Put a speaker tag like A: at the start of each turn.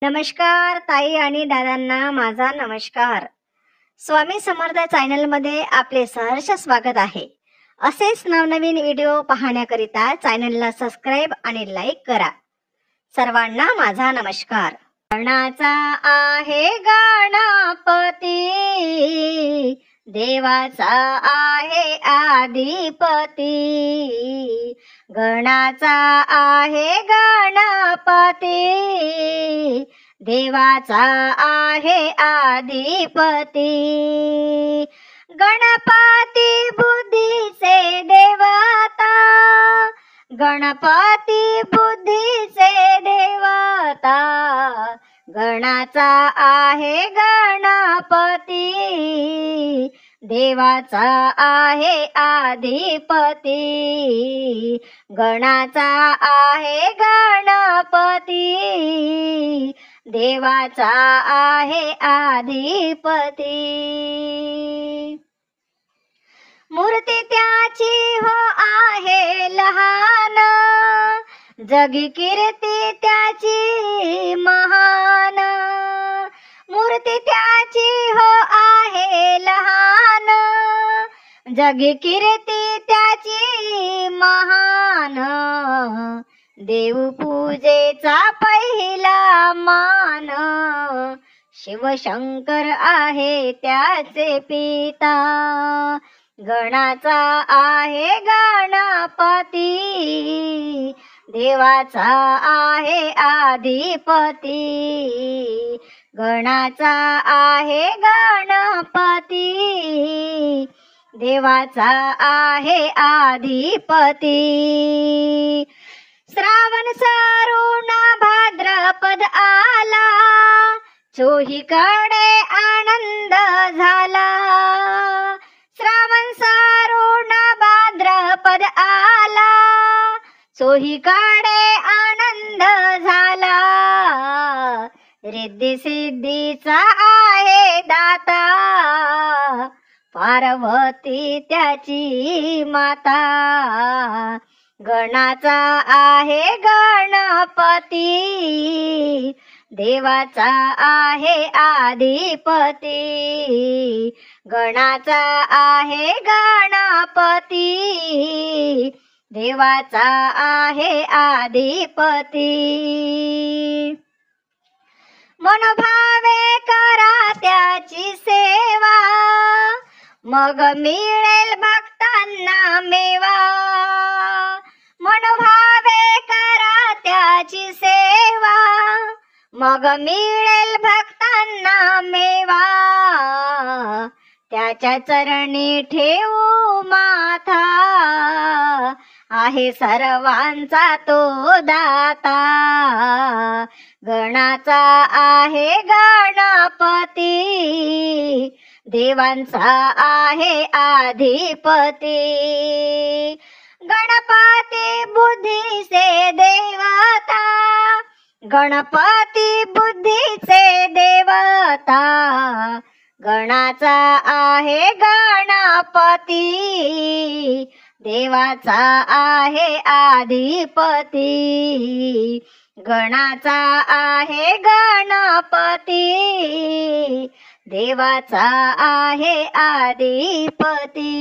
A: नमस्कार ताई आणि दादांना माझा नमस्कार. स्वामी समर्थ चॅनल मध्ये आपले सहर्ष स्वागत आहे. असेच नवनवीन व्हिडिओ पाहण्याकरिता चॅनलला सबस्क्राइब आणि लाईक करा. सर्वांना माझा नमस्कार. गणाचा आहे गणपती, देवाचा आहे आदिपती. गणाचा आहे गणपती, देवाचा आहे आदिपती. गणपती बुद्धीचे देवता, गणपती बुद्धीचे देवता. गणाचा आहे गणपती, देवाचा आहे आदिपती. गणाचा आहे गणपती, देवाचा आहे आदिपती. मूर्ती त्याची हो आहे लहान, जगी कीर्ती त्याची महान. मूर्ती त्याची हो आहे लहान, जगी कीर्ती त्याची महान. देव पूजेचा पहिला मान, शिवशंकर आहे त्याचे पिता. गणाचा आहे गणपती, देवाचा आहे आदिपती. गणाचा आहे गणपती, देवाचा आहे आदिपती. श्रावण सरून भाद्रपद आला, चोहीकडे आनंद झाला. श्रावण सरून भाद्रपद आला, चोहीकडे आनंद झाला. रिद्धी सिद्धीचा आहे दाता, पार्वती त्याची माता. गणाचा आहे गणपती, देवाचा आहे आदिपती. गणाचा आहे गणपती, देवाचा आहे आदिपती. मनोभावे करा त्याची सेवा, मग मिळेल भक्तांना मेवा. मनोभावे करा त्याची सेवा, मग मिळेल भक्तांना मेवा. त्याच्या चरणी ठेवू माथा, आहे सर्वांचा तो दाता. गणाचा आहे गणपती, देवांचा आहे आदिपती. गणपती बुद्धीचे देवता, गणपती बुद्धीचे देवता. गणाचा आहे गणपती, देवाचा आहे आदिपती. गणाचा आहे गणपती, देवाचा आहे आदिपती.